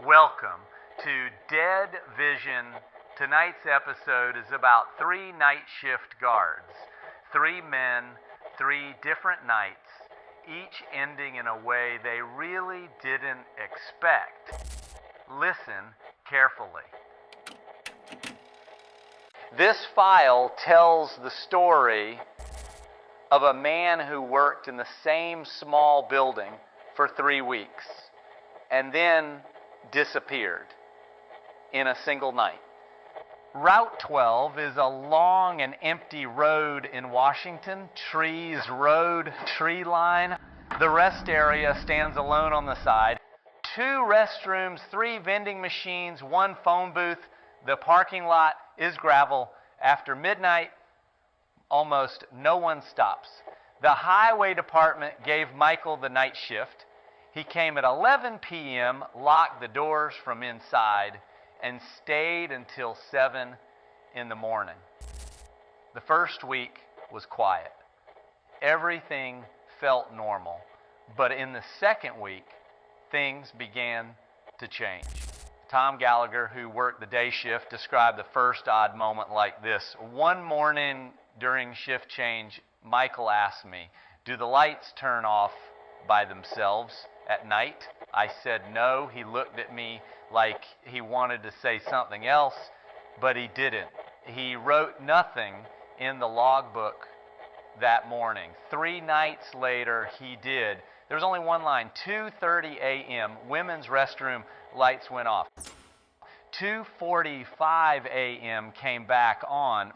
Welcome to Dead Vision. Tonight's episode is about 3 night shift guards. 3 men, 3 different nights, each ending in a way they really didn't expect. Listen carefully. This file tells the story of a man who worked in the same small building for 3 weeks and then disappeared in a single night. Route 12 is a long and empty road in Washington. Trees, road, tree line. The rest area stands alone on the side. 2 restrooms, 3 vending machines, 1 phone booth. The parking lot is gravel. After midnight, almost no one stops. The highway department gave Michael the night shift. He came at 11 p.m., locked the doors from inside, and stayed until 7 in the morning. The first week was quiet. Everything felt normal. But in the second week, things began to change. Tom Gallagher, who worked the day shift, described the first odd moment like this. One morning during shift change, Michael asked me, "Do the lights turn off by themselves at night?" I said no. He looked at me like he wanted to say something else, but he didn't. He wrote nothing in the logbook that morning. 3 nights later, he did. There was only one line, 2:30 a.m., women's restroom lights went off. 2:45 a.m. came back on.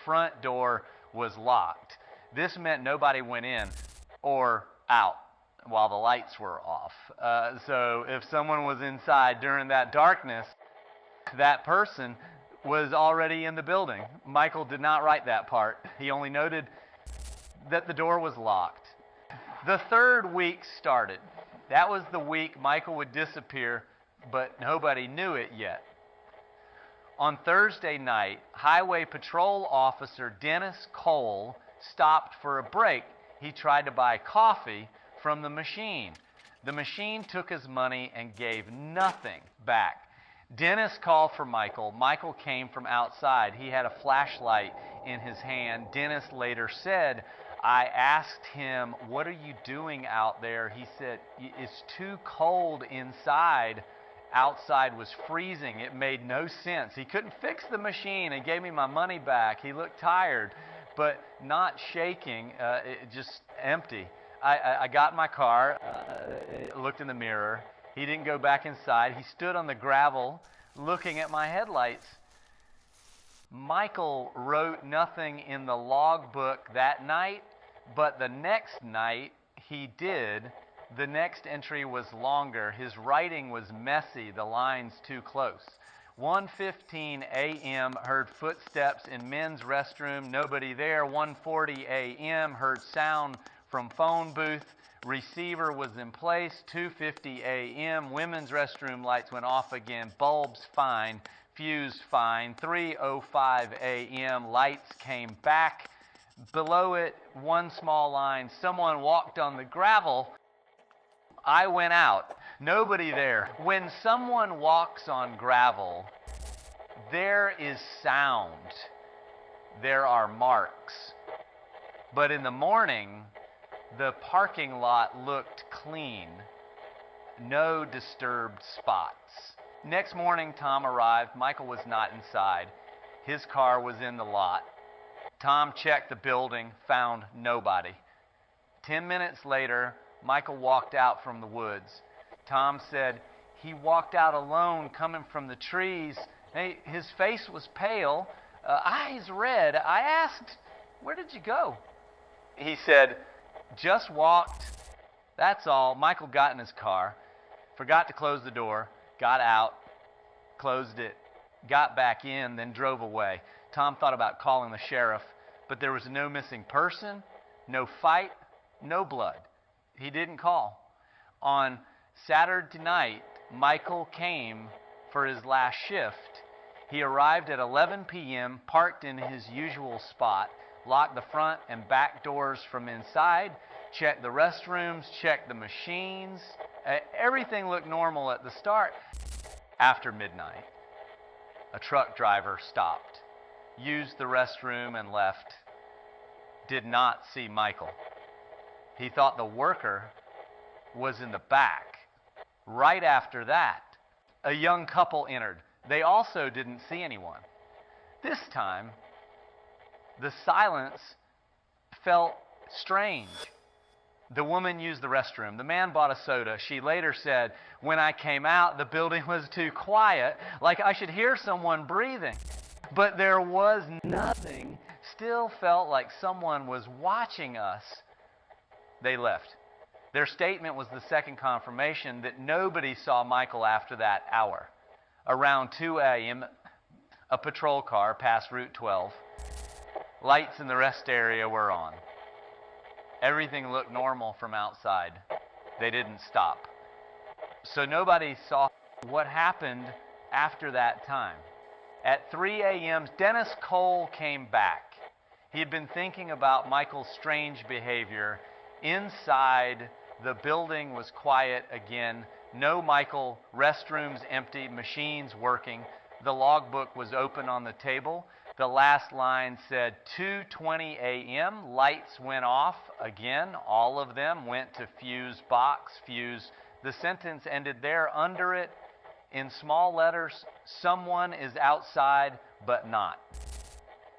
Front door was locked. This meant nobody went in or out while the lights were off. So if someone was inside during that darkness, that person was already in the building. Michael did not write that part. He only noted that the door was locked. The third week started. That was the week Michael would disappear, but nobody knew it yet. On Thursday night, Highway Patrol Officer Dennis Cole stopped for a break. He tried to buy coffee from the machine. The machine took his money and gave nothing back. Dennis called for Michael. Michael came from outside. He had a flashlight in his hand. Dennis later said, "I asked him, 'What are you doing out there?' He said, 'It's too cold inside.' Outside was freezing. It made no sense. He couldn't fix the machine and gave me my money back. He looked tired, but not shaking, just empty. I got in my car, looked in the mirror. He didn't go back inside. He stood on the gravel looking at my headlights." Michael wrote nothing in the logbook that night, but the next night he did. The next entry was longer. His writing was messy, the lines too close. 1:15 a.m. heard footsteps in men's restroom, nobody there. 1:40 a.m. heard sound from phone booth, receiver was in place. 2:50 a.m. women's restroom lights went off again, bulbs fine, fuse fine. 3:05 a.m. lights came back. Below it, one small line, someone walked on the gravel. I went out. Nobody there. When someone walks on gravel, there is sound. There are marks. But in the morning, the parking lot looked clean. No disturbed spots. Next morning, Tom arrived. Michael was not inside. His car was in the lot. Tom checked the building, found nobody. 10 minutes later, Michael walked out from the woods. Tom said he walked out alone coming from the trees. His face was pale, eyes red. I asked, "Where did you go?" He said, "Just walked. That's all." Michael got in his car, forgot to close the door, got out, closed it, got back in, then drove away. Tom thought about calling the sheriff, but there was no missing person, no fight, no blood. He didn't call. On Saturday night, Michael came for his last shift. He arrived at 11 p.m., parked in his usual spot, locked the front and back doors from inside, checked the restrooms, checked the machines. Everything looked normal at the start. After midnight, a truck driver stopped, used the restroom, and left. Did not see Michael. He thought the worker was in the back. Right after that, a young couple entered. They also didn't see anyone. This time, the silence felt strange. The woman used the restroom. The man bought a soda. She later said, "When I came out, the building was too quiet, like I should hear someone breathing. But there was nothing. Still felt like someone was watching us." They left. Their statement was the second confirmation that nobody saw Michael after that hour. Around 2 a.m., a patrol car passed Route 12. Lights in the rest area were on. Everything looked normal from outside. They didn't stop. So nobody saw what happened after that time. At 3 a.m., Dennis Cole came back. He had been thinking about Michael's strange behavior. Inside, the building was quiet again. No Michael, restrooms empty, machines working. The logbook was open on the table. The last line said 2:20 a.m. Lights went off again. All of them went to fuse box, fuse. The sentence ended there. Under it, in small letters, "Someone is outside, but not."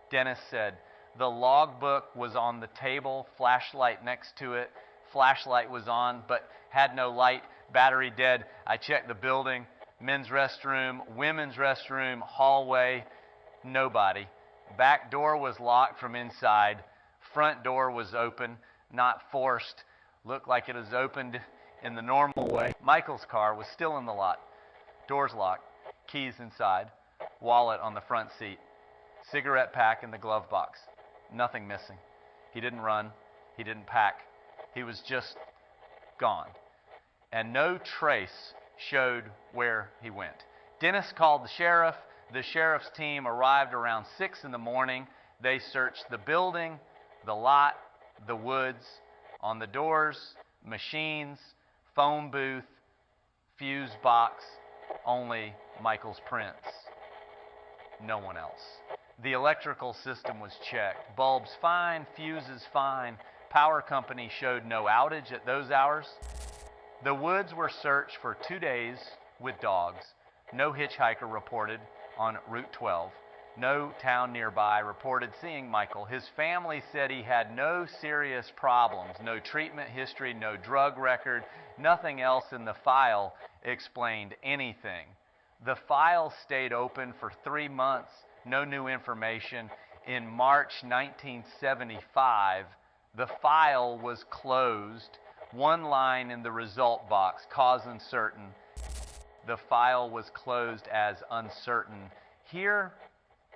Dennis said, "The logbook was on the table, flashlight next to it. Flashlight was on, but had no light, battery dead. I checked the building, men's restroom, women's restroom, hallway, nobody. Back door was locked from inside. Front door was open, not forced. Looked like it was opened in the normal way. Michael's car was still in the lot. Doors locked, keys inside, wallet on the front seat, cigarette pack in the glove box. Nothing missing. He didn't run. He didn't pack. He was just gone. And no trace showed where he went." Dennis called the sheriff. The sheriff's team arrived around 6 in the morning. They searched the building, the lot, the woods, on the doors, machines, phone booth, fuse box, only Michael's prints. No one else. The electrical system was checked. Bulbs fine, fuses fine. Power company showed no outage at those hours. The woods were searched for 2 days with dogs. No hitchhiker reported on Route 12. No town nearby reported seeing Michael. His family said he had no serious problems, no treatment history, no drug record. Nothing else in the file explained anything. The file stayed open for 3 months. No new information. In March 1975, the file was closed. One line in the result box, cause uncertain. The file was closed as uncertain. Here,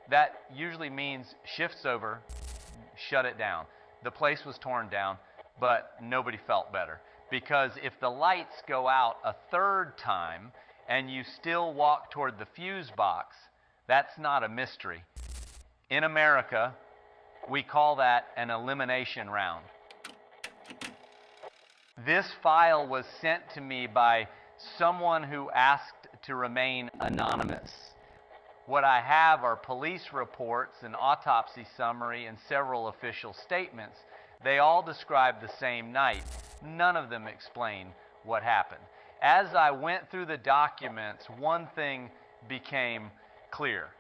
that usually means shift's over, shut it down. The place was torn down, but nobody felt better. Because if the lights go out a third time and you still walk toward the fuse box, that's not a mystery. In America, we call that an elimination round. This file was sent to me by someone who asked to remain anonymous. What I have are police reports, an autopsy summary, and several official statements. They all describe the same night. None of them explain what happened. As I went through the documents, one thing became clear.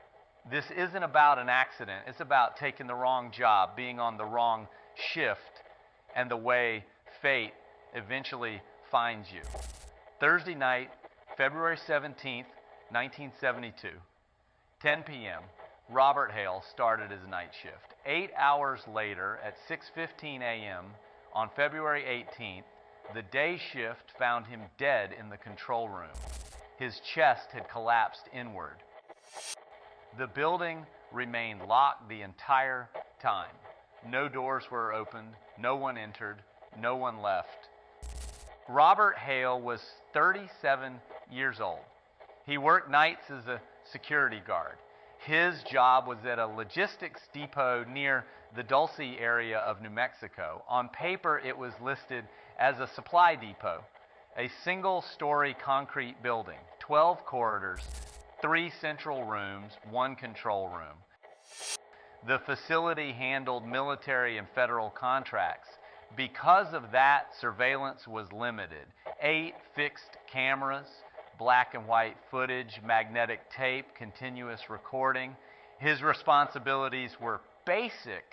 This isn't about an accident. It's about taking the wrong job, being on the wrong shift, and the way fate eventually finds you. Thursday night, February 17th, 1972, 10 p.m., Robert Hale started his night shift. 8 hours later, at 6:15 a.m., on February 18th, the day shift found him dead in the control room. His chest had collapsed inward. The building remained locked the entire time. No doors were opened, no one entered, no one left. Robert Hale was 37 years old. He worked nights as a security guard. His job was at a logistics depot near the Dulce area of New Mexico. On paper, it was listed as a supply depot. A single-story concrete building, 12 corridors, 3 central rooms, 1 control room. The facility handled military and federal contracts. Because of that, surveillance was limited. 8 fixed cameras, black and white footage, magnetic tape, continuous recording. His responsibilities were basic.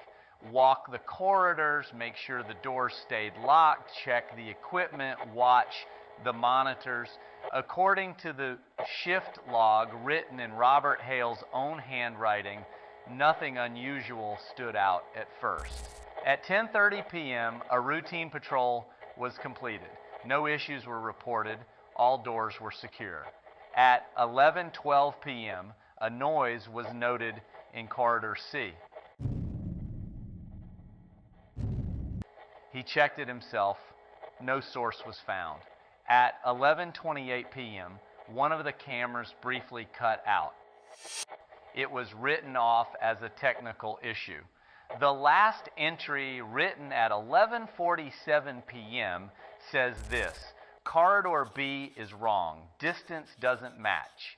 Walk the corridors, make sure the doors stayed locked, check the equipment, watch the monitors. According to the shift log written in Robert Hale's own handwriting, nothing unusual stood out at first. At 10:30 p.m., a routine patrol was completed. No issues were reported. All doors were secure. At 11:12 p.m., a noise was noted in corridor C. He checked it himself. No source was found. At 11:28 p.m., one of the cameras briefly cut out. It was written off as a technical issue. The last entry, written at 11:47 p.m., says this: Corridor B is wrong. Distance doesn't match.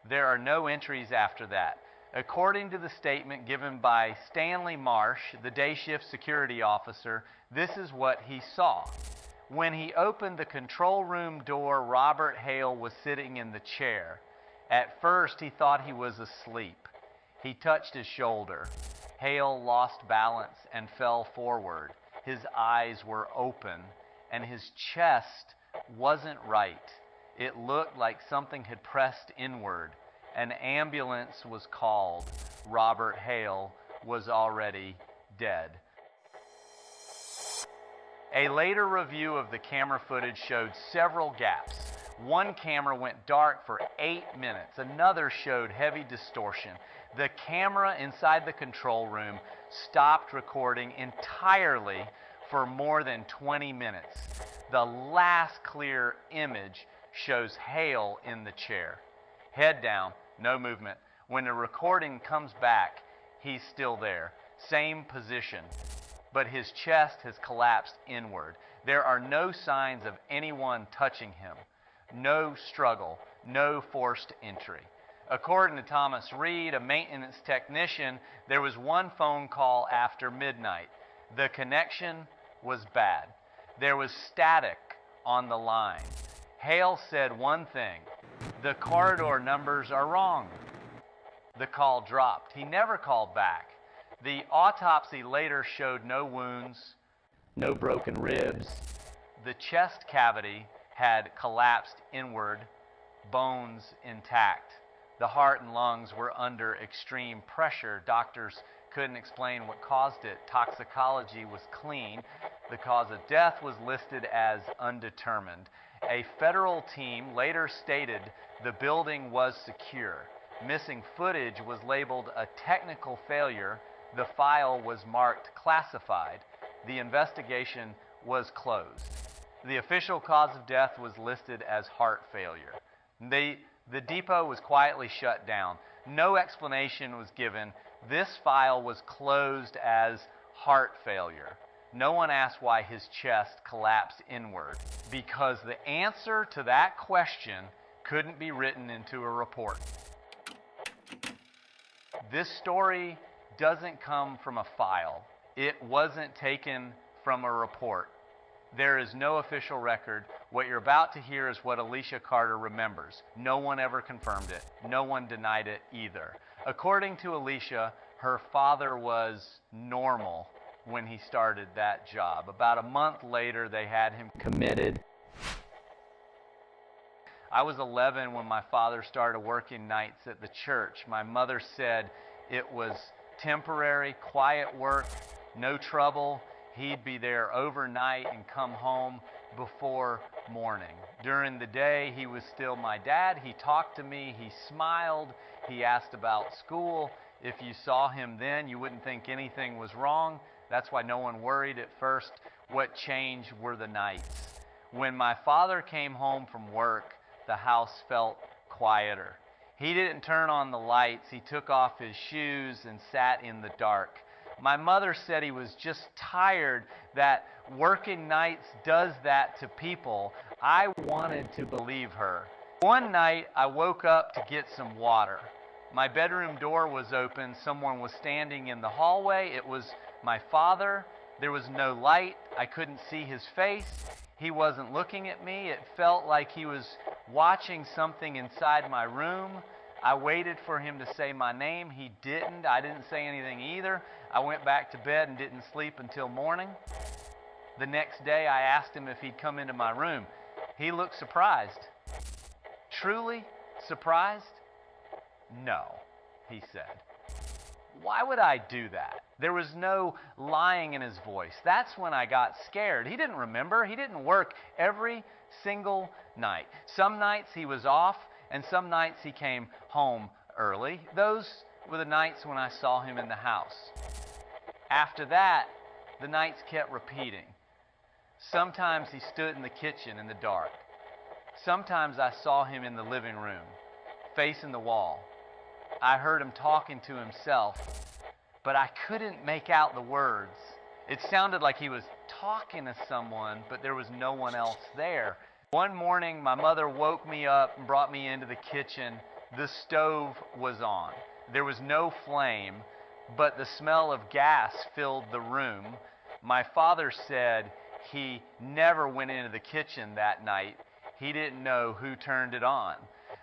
There are no entries after that. According to the statement given by Stanley Marsh, the day shift security officer, this is what he saw. When he opened the control room door, Robert Hale was sitting in the chair. At first, he thought he was asleep. He touched his shoulder. Hale lost balance and fell forward. His eyes were open, and his chest wasn't right. It looked like something had pressed inward. An ambulance was called. Robert Hale was already dead. A later review of the camera footage showed several gaps. One camera went dark for 8 minutes. Another showed heavy distortion. The camera inside the control room stopped recording entirely for more than 20 minutes. The last clear image shows Hale in the chair. Head down, no movement. When the recording comes back, he's still there. Same position, but his chest has collapsed inward. There are no signs of anyone touching him. No struggle, no forced entry. According to Thomas Reed, a maintenance technician, there was one phone call after midnight. The connection was bad. There was static on the line. Hale said one thing: the corridor numbers are wrong. The call dropped. He never called back. The autopsy later showed no wounds, no broken ribs. The chest cavity had collapsed inward, bones intact. The heart and lungs were under extreme pressure. Doctors couldn't explain what caused it. Toxicology was clean. The cause of death was listed as undetermined. A federal team later stated the building was secure. Missing footage was labeled a technical failure. The file was marked classified. The investigation was closed. The official cause of death was listed as heart failure. The depot was quietly shut down. No explanation was given. This file was closed as heart failure. No one asked why his chest collapsed inward, because the answer to that question couldn't be written into a report. This story doesn't come from a file. It wasn't taken from a report. There is no official record. What you're about to hear is what Alicia Carter remembers. No one ever confirmed it. No one denied it either. According to Alicia, her father was normal when he started that job. About a month later, they had him committed. I was 11 when my father started working nights at the church. My mother said it was temporary, quiet work, no trouble. He'd be there overnight and come home before morning. During the day, he was still my dad. He talked to me. He smiled. He asked about school. If you saw him then, you wouldn't think anything was wrong. That's why no one worried at first. What changed were the nights. When my father came home from work, the house felt quieter. He didn't turn on the lights. He took off his shoes and sat in the dark. My mother said he was just tired, that working nights does that to people. I wanted to believe her. One night, I woke up to get some water. My bedroom door was open. Someone was standing in the hallway. It was my father. There was no light. I couldn't see his face. He wasn't looking at me. It felt like he was watching something inside my room. I waited for him to say my name. He didn't. I didn't say anything either. I went back to bed and didn't sleep until morning. The next day, I asked him if he'd come into my room. He looked surprised. Truly surprised? No, he said. Why would I do that? There was no lying in his voice. That's when I got scared. He didn't remember. He didn't work every single night. Some nights he was off, and some nights he came home early. Those were the nights when I saw him in the house. After that, the nights kept repeating. Sometimes he stood in the kitchen in the dark. Sometimes I saw him in the living room, facing the wall. I heard him talking to himself, but I couldn't make out the words. It sounded like he was talking to someone, but there was no one else there. One morning, my mother woke me up and brought me into the kitchen. The stove was on. There was no flame, but the smell of gas filled the room. My father said he never went into the kitchen that night. He didn't know who turned it on.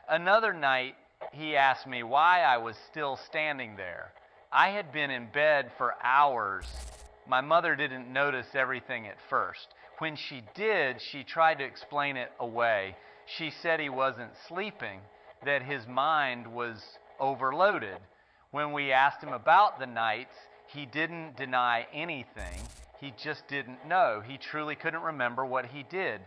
Another night, he asked me why I was still standing there. I had been in bed for hours. My mother didn't notice everything at first. When she did, she tried to explain it away. She said he wasn't sleeping, that his mind was overloaded. When we asked him about the nights, he didn't deny anything. He just didn't know. He truly couldn't remember what he did.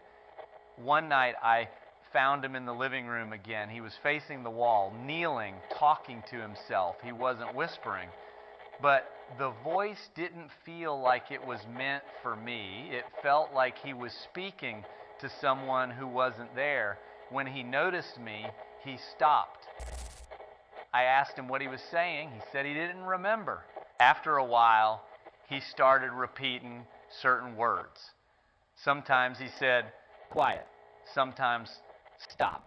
One night I found him in the living room again. He was facing the wall, kneeling, talking to himself. He wasn't whispering. But the voice didn't feel like it was meant for me. It felt like he was speaking to someone who wasn't there. When he noticed me, he stopped. I asked him what he was saying. He said he didn't remember. After a while, he started repeating certain words. Sometimes he said, "Quiet." Sometimes, "Stop."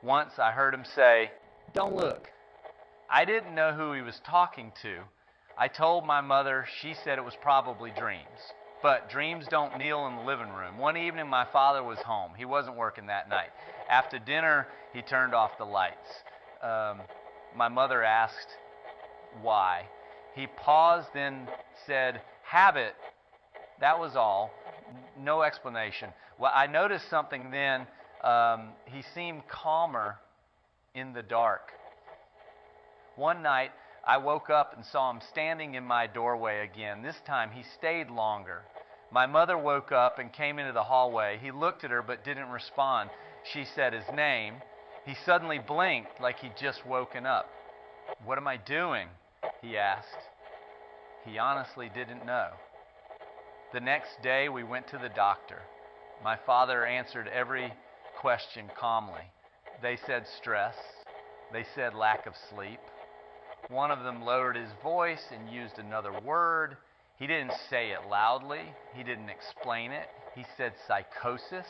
Once I heard him say, "Don't look." I didn't know who he was talking to. I told my mother. She said it was probably dreams. But dreams don't kneel in the living room. One evening my father was home. He wasn't working that night. After dinner, he turned off the lights. My mother asked why. He paused, then said, "Habit." That was all. No explanation. Well, I noticed something then. He seemed calmer in the dark. One night, I woke up and saw him standing in my doorway again. This time, he stayed longer. My mother woke up and came into the hallway. He looked at her but didn't respond. She said his name. He suddenly blinked like he'd just woken up. "What am I doing?" he asked. He honestly didn't know. The next day, we went to the doctor. My father answered every question calmly. They said stress. They said lack of sleep. One of them lowered his voice and used another word. He didn't say it loudly. He didn't explain it. He said psychosis.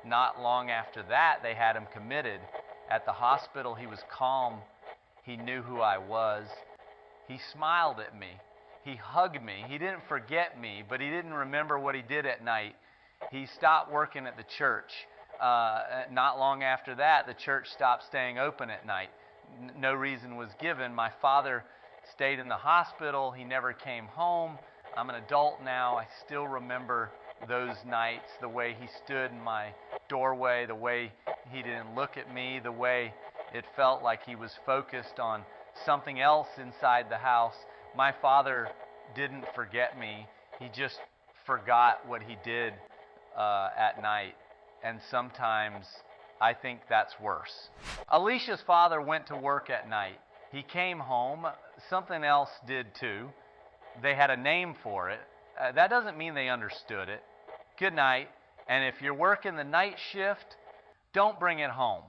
Not long after that, they had him committed. At the hospital, he was calm. He knew who I was. He smiled at me. He hugged me. He didn't forget me, but he didn't remember what he did at night. He stopped working at the church. Not long after that, the church stopped staying open at night. No reason was given. My father stayed in the hospital. He never came home. I'm an adult now. I still remember those nights, the way he stood in my doorway, the way he didn't look at me, the way it felt like he was focused on something else inside the house. My father didn't forget me. He just forgot what he did at night. And sometimes I think that's worse. Alicia's father went to work at night. He came home. Something else did too. They had a name for it. That doesn't mean they understood it. Good night. And if you're working the night shift, don't bring it home.